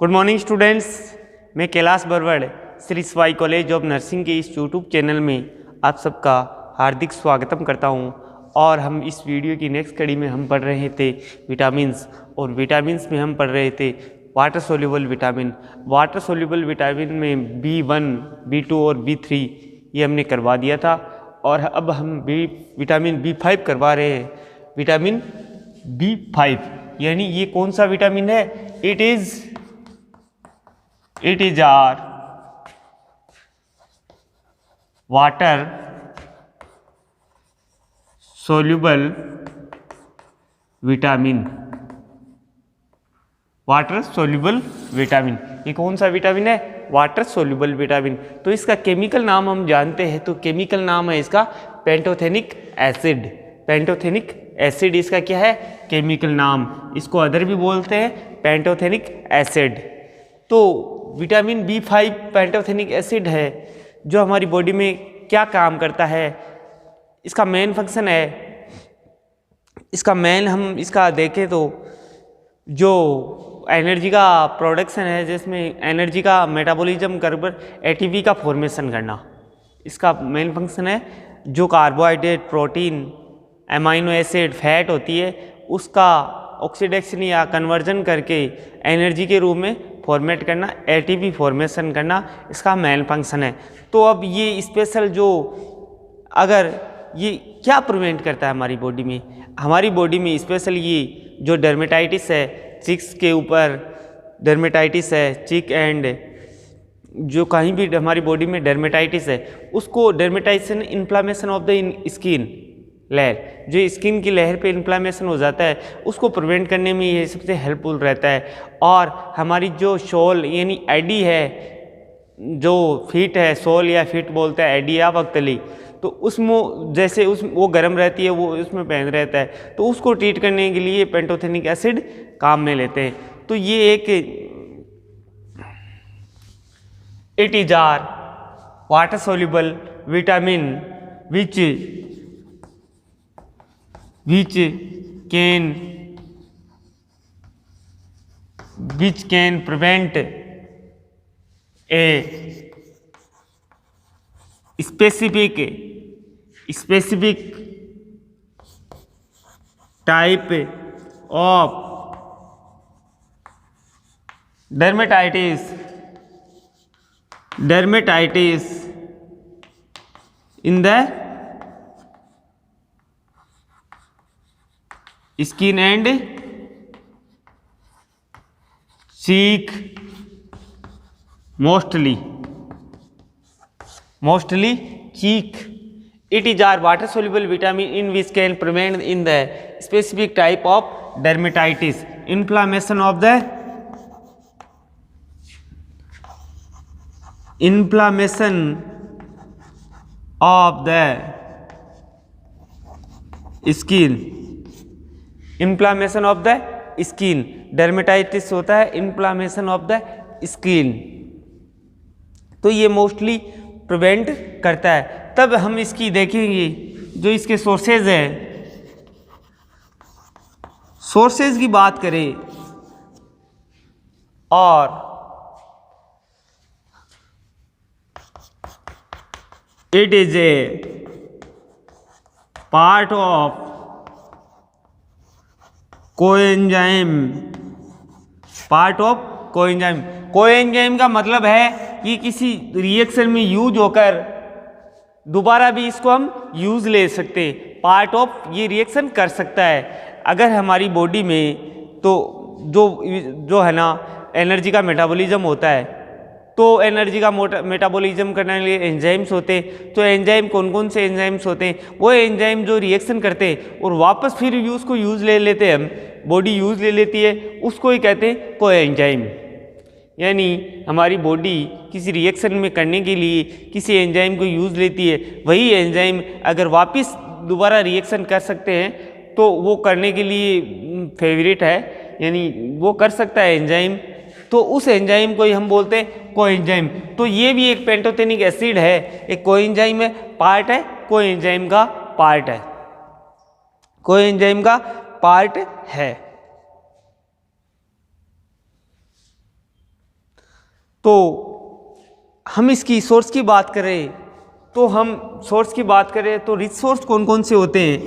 Good morning students, मैं Kailash Barwad Shri Swai college of nursing के इस यूट्यूब चैनल में आप सबका हार्दिक स्वागतम करता हूं। और हम इस वीडियो की नेक्स्ट कड़ी में हम पढ़ रहे थे विटामिन्स, और विटामिन्स में हम पढ़ रहे थे water soluble vitamin. Water soluble vitamin में B1, B2 और B3 ये हमने करवा दिया था, और अब हम विटामिन B5 करवा रहे हैं। विटामिन B5 यानी ये कौन सा विटामिन है? It is are water soluble vitamin. Water soluble vitamin, ये कौन सा विटामिन है? Water soluble vitamin. तो इसका केमिकल नाम हम जानते हैं, तो केमिकल नाम है इसका पेंटोथेनिक एसिड। पेंटोथेनिक एसिड इसका क्या है? केमिकल नाम। इसको अदर भी बोलते हैं पेंटोथेनिक एसिड। तो विटामिन B5 पेंटोथेनिक एसिड है जो हमारी बॉडी में क्या काम करता है, इसका मेन फंक्शन है। हम इसका देखें तो जो एनर्जी का प्रोडक्शन है, जिसमें एनर्जी का मेटाबॉलिज्म कर ATP का फॉर्मेशन करना, इसका मेन फंक्शन है। जो carbohydrate, protein, amino acid, fat होती है, उसका ऑक्सीडेशन या कन्वर्जन करके एनर्जी के रूप में फॉर्मेट करना, ATP फॉर्मेशन करना, इसका मेन फंक्शन है। तो अब ये स्पेशल जो अगर ये क्या प्रिवेंट करता है हमारी बॉडी में? हमारी बॉडी में स्पेशल ये जो डर्मेटाइटिस है, चिक्स के ऊपर डर्मेटाइटिस है, चिक एंड जो कहीं भी हमारी बॉडी में डर्मेटाइटिस है, उसको dermatitis inflammation of the skin layer, जो स्किन की लेयर पे इन्फ्लामेशन हो जाता है, उसको प्रिवेंट करने में ये सबसे हेल्पफुल रहता है। और हमारी जो शोल यानी एडी है, जो फीट है, सोल या फीट बोलते हैं, एडी या वक्तली, तो उसमें जैसे वो गर्म रहती है, वो उसमें पहन रहता है, तो उसको ट्रीट करने के लिए पेंटोथेनिक एसिड काम में लेते हैं। तो ये एक it is are water soluble vitamin which can prevent a specific type of dermatitis in the skin and cheek, mostly cheek. It is our water soluble vitamin in which can prevent in the specific type of dermatitis, inflammation of the skin. Dermatitis होता है inflammation of the skin, तो ये mostly prevent करता है। तब हम इसकी देखेंगे जो इसके सोर्सेज है। सोर्सेज की बात करें और it is a part of coenzyme. Coenzyme का मतलब है कि किसी रिएक्शन में यूज होकर दोबारा भी इसको हम यूज ले सकते हैं। पार्ट ऑफ ये रिएक्शन कर सकता है अगर हमारी बॉडी में, तो जो है ना एनर्जी का मेटाबॉलिज्म होता है, तो एनर्जी का मेटाबॉलिज्म करने के लिए एंजाइम्स होते हैं। तो एंजाइम कौन से एंजाइम्स होते हैं? वो एंजाइम जो रिएक्शन करते हैं और वापस फिर उसको यूज़ ले लेते हैं, हम बॉडी यूज़ ले लेती है, उसको ही कहते हैं कोएंजाइम। यानी हमारी बॉडी किसी रिएक्शन में करने के लिए किसी एंजाइम को यूज़ लेती है, वही एंजाइम अगर वापस दोबारा रिएक्शन कर सकते हैं तो वो करने के लिए फेवरेट है, यानी वो कर सकता है एंजाइम, तो उस एंजाइम को ही हम बोलते हैं कोएंजाइम। तो ये भी एक पेंटोथेनिक एसिड है, एक कोएंजाइम है, पार्ट है, कोएंजाइम का पार्ट है, कोएंजाइम का पार्ट है। तो हम इसकी सोर्स की बात करें तो रिच सोर्स कौन कौन से होते हैं?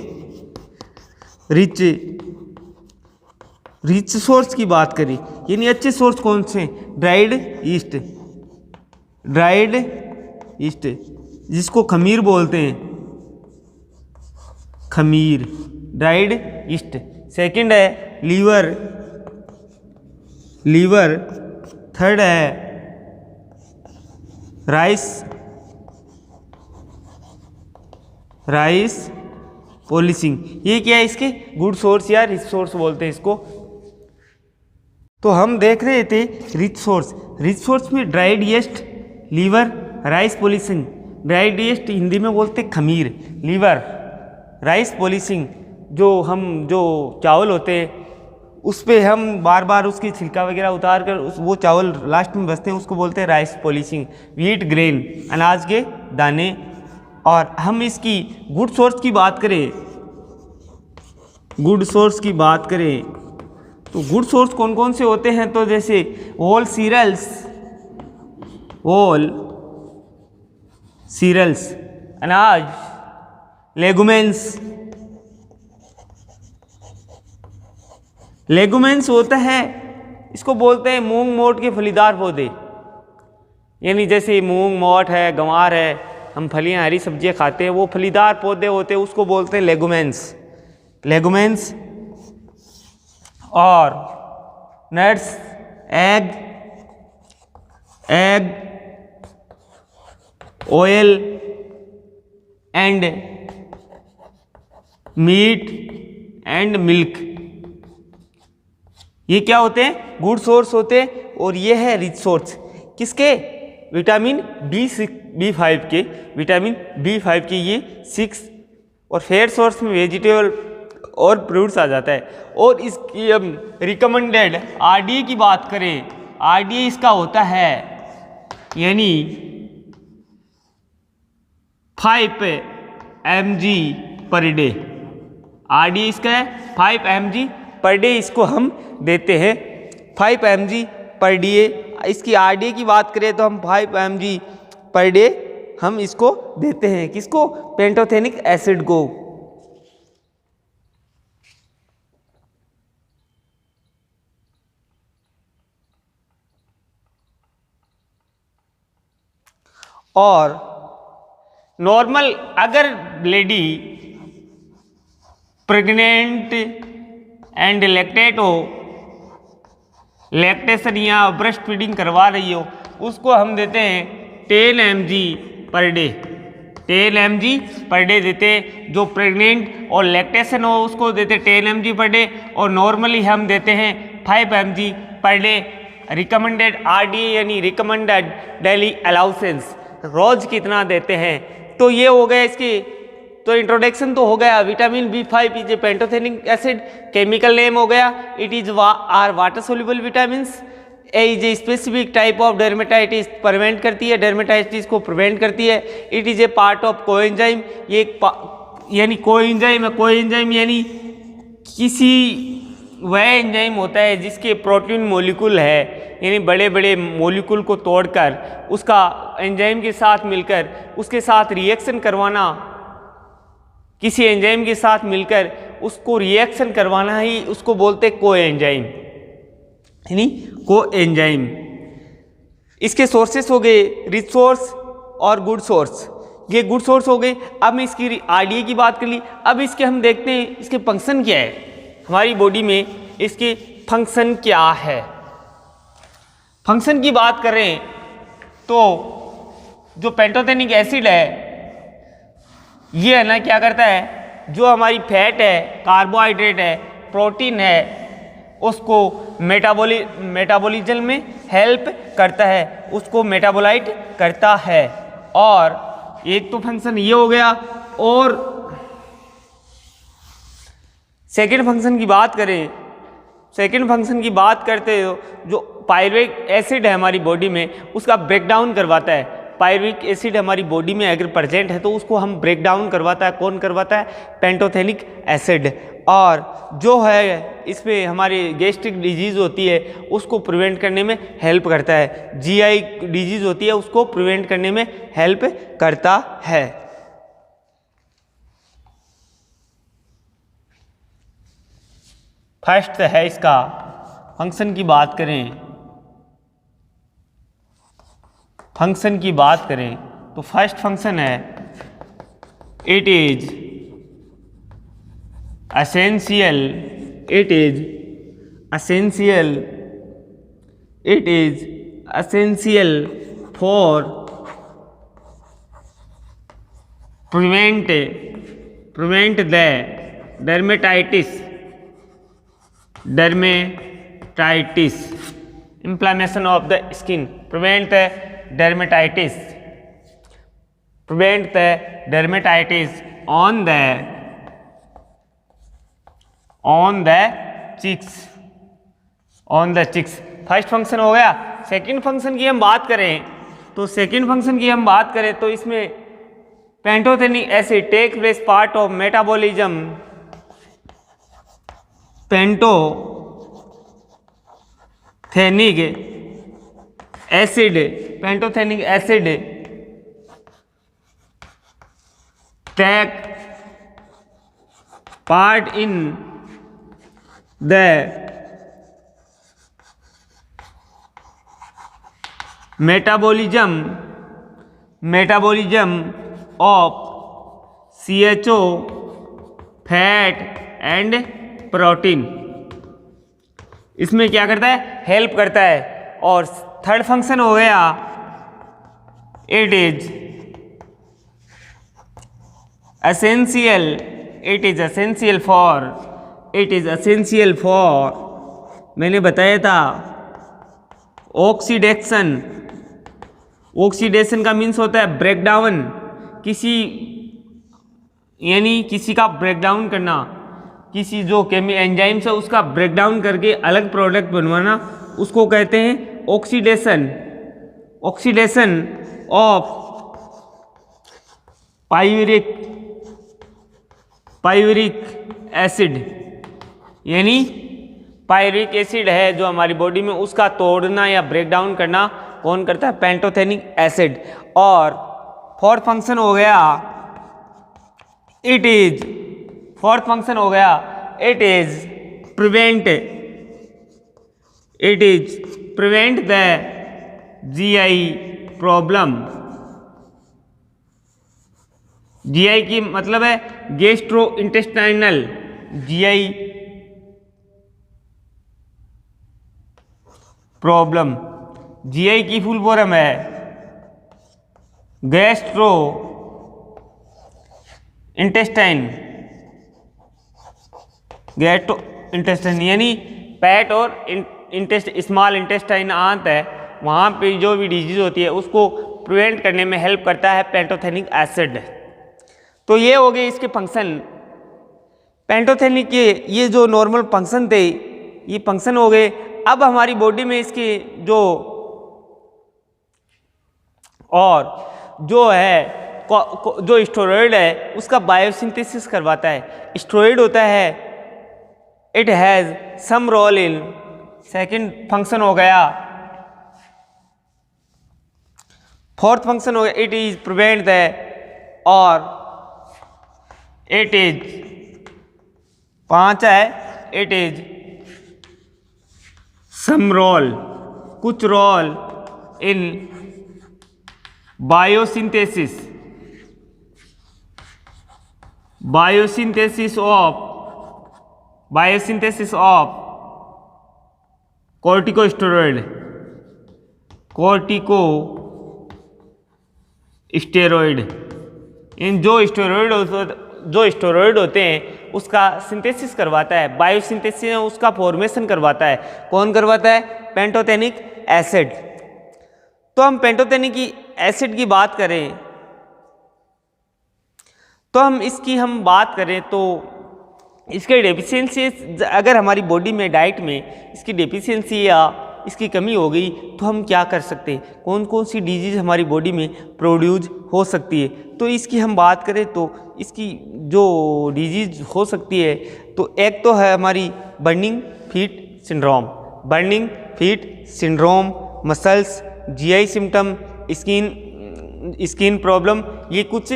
रिच सोर्स की बात करें यानी अच्छे सोर्स कौन से? ड्राइड ईस्ट जिसको खमीर बोलते हैं, खमीर, ड्राइड ईस्ट। सेकंड है लीवर। थर्ड है राइस पॉलिशिंग। ये क्या है? इसके गुड सोर्स या रिच सोर्स बोलते हैं इसको। तो हम देख रहे थे रिच सोर्स में dried yeast, liver, rice polishing. Dried yeast Hindi में बोलते खमीर, लीवर, राइस पॉलिशिंग जो चावल होते हैं उस पे हम बार बार उसकी छिलका वगैरह उतार कर वो चावल लास्ट में बचते हैं उसको बोलते हैं राइस पॉलिशिंग। व्हीट ग्रेन, अनाज के दाने। और हम इसकी गुड सोर्स की बात करें तो गुड सोर्स कौन कौन से होते हैं? तो जैसे होल सीरियल्स, अनाज, लेगुमेंस होता है, इसको बोलते हैं मूंग मोट के फलीदार पौधे। यानी जैसे मूंग मोट है, गंवार है, हम फलियां हरी सब्जियां खाते हैं, वो फलीदार पौधे होते हैं, उसको बोलते हैं लेगुमेंस। और nuts, egg, oil and meat and milk, ये क्या होते हैं? गुड सोर्स होते हैं। और ये है रिच सोर्स किसके? विटामिन B5 के ये 6। और फेयर सोर्स में वेजिटेबल और फ्रूट्स आ जाता है। और इसकी हम रिकमेंडेड RDA की बात करें, RDA इसका होता है यानी 5 mg पर डे। RDA इसका है 5 mg पर डे, इसको हम देते हैं 5 mg पर डे। इसकी RDA की बात करें तो हम 5 mg पर डे हम इसको देते हैं। किसको? पेंटोथेनिक एसिड को। और नॉर्मल अगर लेडी प्रेग्नेंट एंड लैक्टेट हो, लैक्टेशन या ब्रेस्ट फीडिंग करवा रही हो, उसको हम देते हैं 10 mg per day. 10 mg per day देते हैं। जो प्रेग्नेंट और लैक्टेशन हो उसको देते हैं 10 mg पर डे। और नॉर्मली हम देते हैं 5 mg per day. Recommended RDA यानी रिकमेंडेड डेली अलाउंसेंस, रोज कितना देते हैं। तो ये हो गया इसकी तो इंट्रोडक्शन तो हो गया। Vitamin B5 is a pantothenic acid, chemical name हो गया, it is are water soluble vitamins. A is a specific type of dermatitis, prevent करती है, डर्मेटाइटिस को प्रिवेंट करती है। It is a part of coenzyme, ये यानी कोएंजाइम है। कोएंजाइम यानी किसी वह एंजाइम होता है जिसके प्रोटीन मोलिकुल है, यानी बड़े बड़े मोलिकुल को तोड़कर उसका एंजाइम के साथ मिलकर उसके साथ रिएक्शन करवाना, किसी एंजाइम के साथ मिलकर उसको रिएक्शन करवाना ही उसको बोलते हैं कोएंजाइम, यानी कोएंजाइम। इसके सोर्सेस हो गए रिच सोर्स और गुड सोर्स। ये गुड सोर्स हो गए। अब मैं इसकी RDA की बात कर ली। अब इसके हम देखते हैं इसके फंक्शन क्या है हमारी बॉडी में, इसके फंक्शन क्या है। फंक्शन की बात करें तो जो पेंटोथेनिक एसिड है ये है ना क्या करता है, जो हमारी फैट है, कार्बोहाइड्रेट है, प्रोटीन है, उसको मेटाबॉलिज्म में हेल्प करता है, उसको मेटाबोलाइट करता है। और एक तो फंक्शन ये हो गया। और सेकेंड फंक्शन की बात करें, सेकेंड फंक्शन की बात करते हो जो पायरुवेट एसिड है हमारी बॉडी में उसका ब्रेकडाउन करवाता है। पायरुविक एसिड हमारी बॉडी में अगर प्रेजेंट है तो उसको हम ब्रेक डाउन करवाता है, कौन करवाता है? Pantothenic acid. और जो है इसमें हमारी गैस्ट्रिक डिजीज़ होती है उसको प्रिवेंट करने में हेल्प करता है, जीआई डिजीज़ होती है उसको प्रिवेंट करने में हेल्प करता है। फर्स्ट है इसका फंक्शन की बात करें, फंक्शन की बात करें तो फर्स्ट फंक्शन है it is essential, it is essential, it is essential for prevent the dermatitis, dermatitis, inflammation of the skin, prevent the dermatitis, prevent the dermatitis on the cheeks, on the cheeks। First function हो गया। Second function की हम बात करें तो तो इसमें pantothenic acid take place part of metabolism, pantothenic acid take part in the metabolism of CHO, fat and protein. इसमें क्या करता है? हेल्प करता है। और थर्ड फंक्शन हो गया इट इज एसेंशियल फॉर मैंने बताया था ऑक्सीडेशन का मीन्स होता है ब्रेकडाउन, किसी का ब्रेकडाउन करना, किसी जो एंजाइम्स है उसका ब्रेकडाउन करके अलग प्रोडक्ट बनवाना, उसको कहते हैं ऑक्सीडेशन ऑफ पायरुविक एसिड, यानी पायरुविक एसिड है जो हमारी बॉडी में उसका तोड़ना या ब्रेकडाउन करना कौन करता है? Pantothenic acid. और फोर्थ फंक्शन हो गया it is prevent the GI problem. GI की मतलब है gastro intestinal, GI problem. GI की फुल फॉर्म है गैस्ट्रो इंटेस्टाइन, यानी पेट और स्मॉल इंटेस्टाइन आंत है, वहाँ पे जो भी डिजीज होती है उसको प्रिवेंट करने में हेल्प करता है पेंटोथेनिक एसिड। तो ये हो गए इसके फंक्शन। पेंटोथेनिक के ये जो नॉर्मल फंक्शन थे ये फंक्शन हो गए। अब हमारी बॉडी में इसके जो स्टेरॉइड है उसका बायोसिंथेसिस करवाता है। स्टेरॉइड होता है it has some role in, second function हो गया। फोर्थ फंक्शन हो गया इट इज प्रिवेंट द, और इट इज पांच है इट इज सम रोल, कुछ role in biosynthesis of corticosteroid in जो स्टेरॉइड होते हैं उसका सिंथेसिस करवाता है, बायोसिंथेसिस उसका फॉर्मेशन करवाता है। कौन करवाता है? Pantothenic acid. तो हम पेंटोथेनिक एसिड की बात करें तो हम बात करें तो इसके डेफिशिएंसी अगर हमारी बॉडी में डाइट में इसकी डेफिशिएंसी या इसकी कमी हो गई तो हम क्या कर सकते हैं, कौन कौन सी डिजीज़ हमारी बॉडी में प्रोड्यूस हो सकती है। तो इसकी हम बात करें तो इसकी जो डिजीज़ हो सकती है तो एक तो है हमारी burning feet syndrome, burning feet syndrome, muscles, GI symptom, skin problem, ये कुछ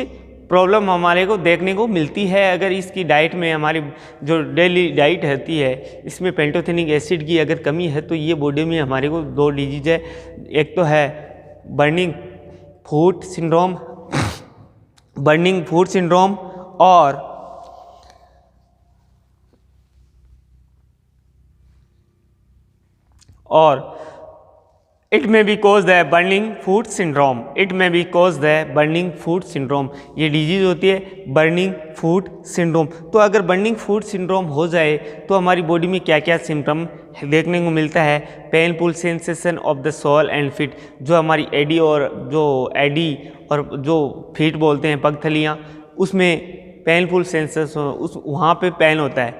प्रॉब्लम हमारे को देखने को मिलती है अगर इसकी डाइट में, हमारी जो डेली डाइट रहती है इसमें पेंटोथेनिक एसिड की अगर कमी है तो ये बॉडी में हमारे को दो डिजीज है, एक तो है burning foot syndrome, burning foot syndrome और it may be cause the burning food syndrome, it may be cause the burning food syndrome, ये डिजीज़ होती है बर्निंग फूड सिंड्रोम। तो अगर बर्निंग फूड सिंड्रोम हो जाए तो हमारी बॉडी में क्या क्या सिम्टम देखने को मिलता है, painful sensation of the sole and feet, जो हमारी एडी और जो फीट बोलते हैं पगथलियाँ, उसमें पेनफुल सेंसेशन उस वहाँ पे पेन होता है,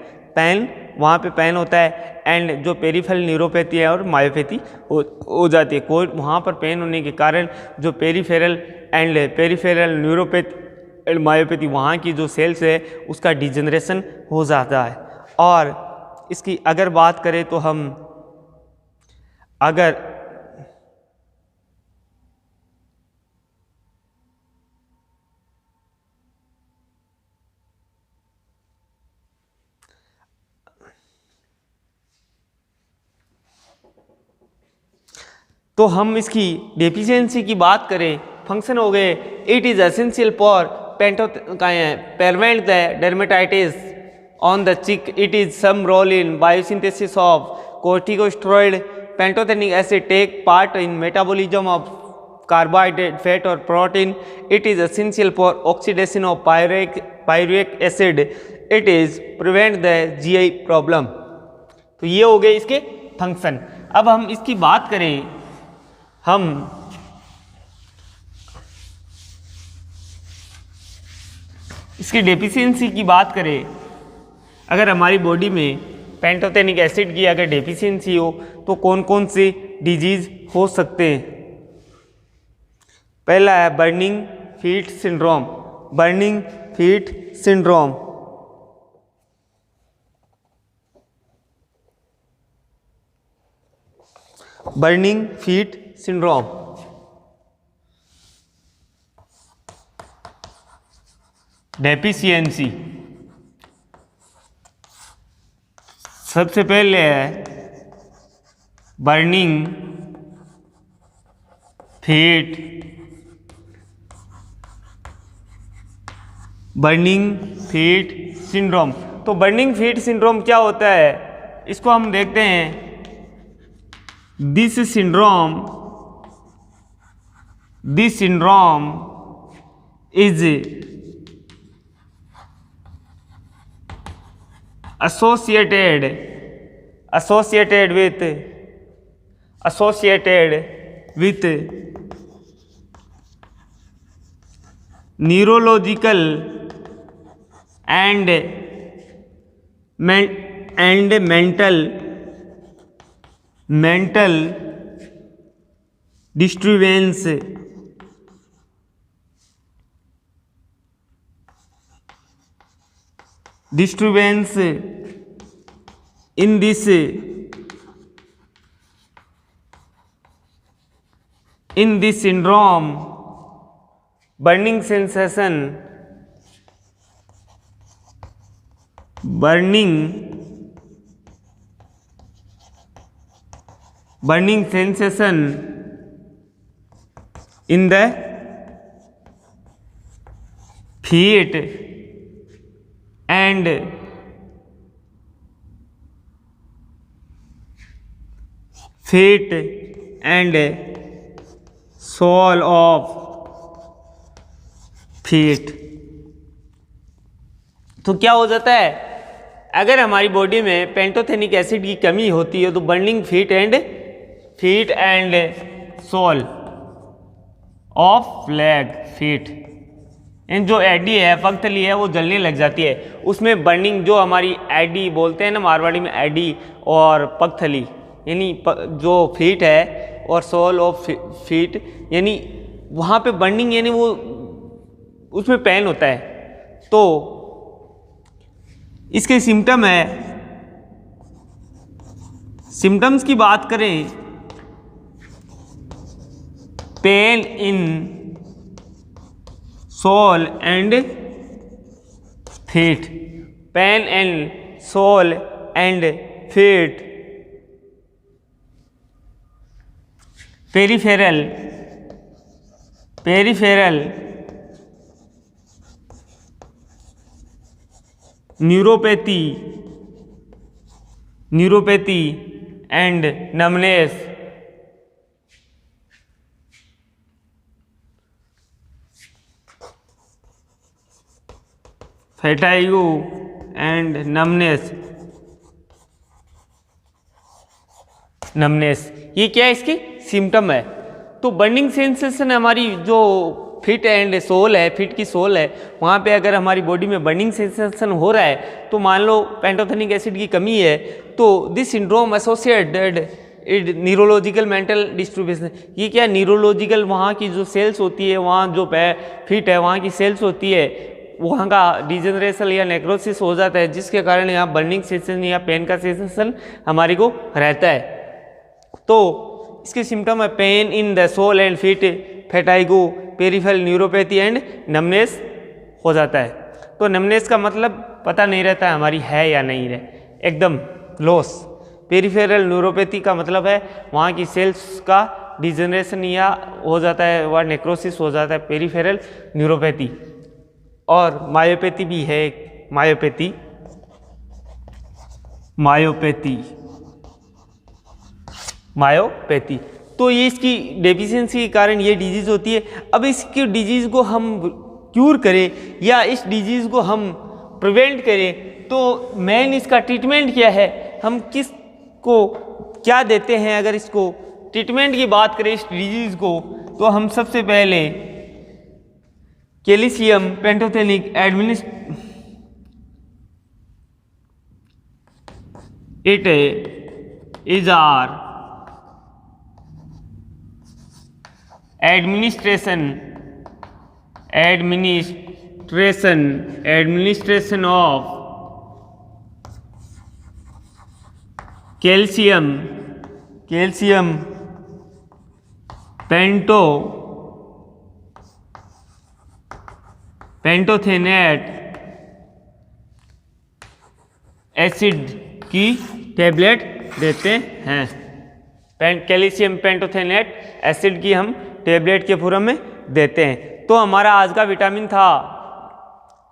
वहाँ पे पेन होता है एंड जो पेरिफेरल न्यूरोपैथी है और मायोपैथी हो जाती है। कोई वहाँ पर पेन होने के कारण जो पेरिफेरल न्यूरोपैथी एंड मायोपैथी वहाँ की जो सेल्स है उसका डिजनरेशन हो जाता है। और इसकी अगर बात करें तो हम अगर तो हम इसकी डेफिशिएंसी की बात करें, फंक्शन हो गए, it is essential for prevent the dermatitis on the cheek, it is some role in biosynthesis of corticosteroid, pantothenic acid take part in metabolism of carbohydrate, fat और protein, it is essential for oxidation of pyruvic acid, it is prevent the GI problem. तो ये हो गए इसके function. अब हम इसकी बात करें, हम इसकी डेफिशिएंसी की बात करें, अगर हमारी बॉडी में पेंटोथेनिक एसिड की अगर डेफिशिएंसी हो तो कौन कौन से डिजीज हो सकते हैं। पहला है burning feet syndrome, burning feet syndrome, burning feet syndrome, deficiency सबसे पहले है burning feet, burning feet syndrome. तो बर्निंग फीट सिंड्रोम क्या होता है, इसको हम देखते हैं। This syndrome is associated with neurological and mental disturbance, in this syndrome, burning sensation in the feet and sole of feet। तो क्या हो जाता है, अगर हमारी बॉडी में पेंटोथेनिक एसिड की कमी होती है तो burning feet and sole of leg feet, इन जो एडी है पगथली है वो जलने लग जाती है। उसमें बर्निंग जो हमारी एडी बोलते हैं ना मारवाड़ी में, एडी और पगथली, यानी जो फीट है और सोल ऑफ फीट, यानी वहाँ पे बर्निंग, यानी वो उसमें पेन होता है। तो इसके सिम्टम है, सिम्टम्स की बात करें, pain in sole and feet, pain and sole and feet, peripheral neuropathy and numbness, fatigue and numbness, ये क्या है, इसकी सिम्टम है। तो बर्निंग सेंसेशन हमारी जो फिट एंड सोल है, फिट की सोल है, वहाँ पे अगर हमारी बॉडी में बर्निंग सेंसेशन हो रहा है तो मान लो पेंटोथेनिक एसिड की कमी है, तो this syndrome associated with neurological mental disturbance. ये क्या न्यूरोलॉजिकल, वहाँ की जो सेल्स होती है, वहाँ जो फिट है वहाँ की सेल्स होती है, वहाँ का डिजेनरेशन या नेक्रोसिस हो जाता है, जिसके कारण यहाँ बर्निंग सेंसेशन या पेन का सेंसेशन हमारे को रहता है। तो इसके सिम्टम है pain in the sole and feet, fatigue, peripheral neuropathy and numbness हो जाता है। तो नमनेस का मतलब पता नहीं रहता है हमारी है या नहीं है, एकदम लॉस। पेरिफेरल न्यूरोपैथी का मतलब है वहाँ की सेल्स का डिजेनरेशन या हो जाता है, वह नेक्रोसिस हो जाता है, पेरिफेरल न्यूरोपैथी। और मायोपैथी भी है, मायोपैथी। तो ये इसकी डेफिशिएंसी के कारण ये डिजीज़ होती है। अब इसकी डिजीज़ को हम क्यूर करें या इस डिजीज़ को हम प्रिवेंट करें, तो मेन इसका ट्रीटमेंट क्या है, हम किस को क्या देते हैं। अगर इसको ट्रीटमेंट की बात करें इस डिजीज़ को, तो हम सबसे पहले calcium pantothenic it is or administration of calcium pantothenate acid की टेबलेट देते हैं। कैल्शियम पेंटोथेनेट एसिड की हम टेबलेट के फॉर्म में देते हैं। तो हमारा आज का विटामिन था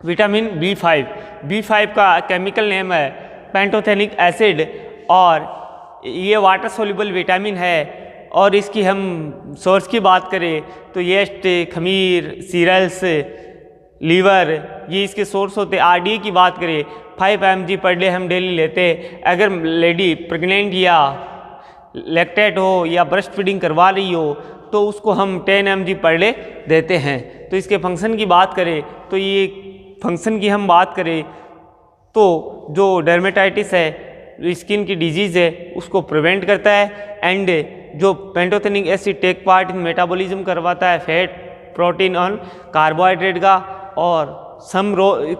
विटामिन B5 का केमिकल नेम है पेंटोथेनिक एसिड, और ये वाटर सोल्यूबल विटामिन है। और इसकी हम सोर्स की बात करें तो येस्ट, खमीर, सीरियल्स, लीवर, ये इसके सोर्स होते हैं। RDA की बात करें 5 mg पर डे हम डेली लेते हैं। अगर लेडी प्रेग्नेंट या लैक्टेट हो या ब्रेस्ट फीडिंग करवा रही हो तो उसको हम 10 mg पर डे देते हैं। तो इसके फंक्शन की बात करें तो ये फंक्शन की हम बात करें तो जो डर्मेटाइटिस है, जो स्किन की डिजीज़ है, उसको प्रिवेंट करता है। एंड जो pantothenic acid take part in metabolism करवाता है फैट, प्रोटीन और कार्बोहाइड्रेट का, और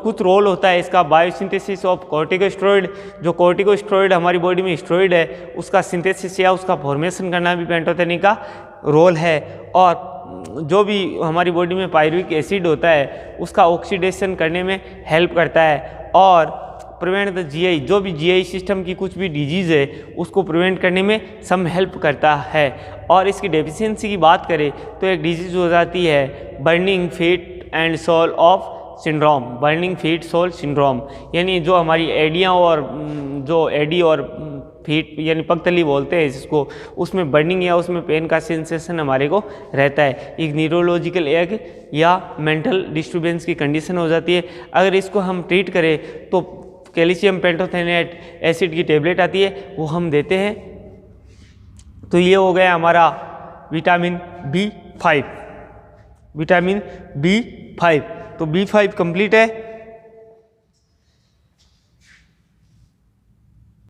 कुछ रोल होता है इसका बायोसिंथेसिस ऑफ कॉर्टिकोस्टेरॉइड। जो कॉर्टिकोस्टेरॉइड हमारी बॉडी में स्टेरॉइड है, उसका सिंथेसिस या उसका फॉर्मेशन करना भी पेंटोथेनिक का रोल है। और जो भी हमारी बॉडी में पायरुविक एसिड होता है उसका ऑक्सीडेशन करने में हेल्प करता है। और प्रिवेंट द GI, जो भी GI सिस्टम की कुछ भी डिजीज़ है उसको प्रिवेंट करने में सम हेल्प करता है। और इसकी डेफिशिएंसी की बात करें तो एक डिजीज़ हो जाती है burning feet and sole of syndrome, burning feet sole syndrome, यानी जो हमारी एडियाँ और जो एडी और फीट यानी पगतली बोलते हैं जिसको, उसमें बर्निंग या उसमें पेन का सेंसेशन हमारे को रहता है। एक न्यूरोलॉजिकल एक या मेंटल डिस्टर्बेंस की कंडीशन हो जाती है। अगर इसको हम ट्रीट करें तो कैल्शियम पेंटोथेनेट एसिड की टेबलेट आती है, वो हम देते हैं। तो ये हो गया हमारा विटामिन B5। तो B5 कंप्लीट है।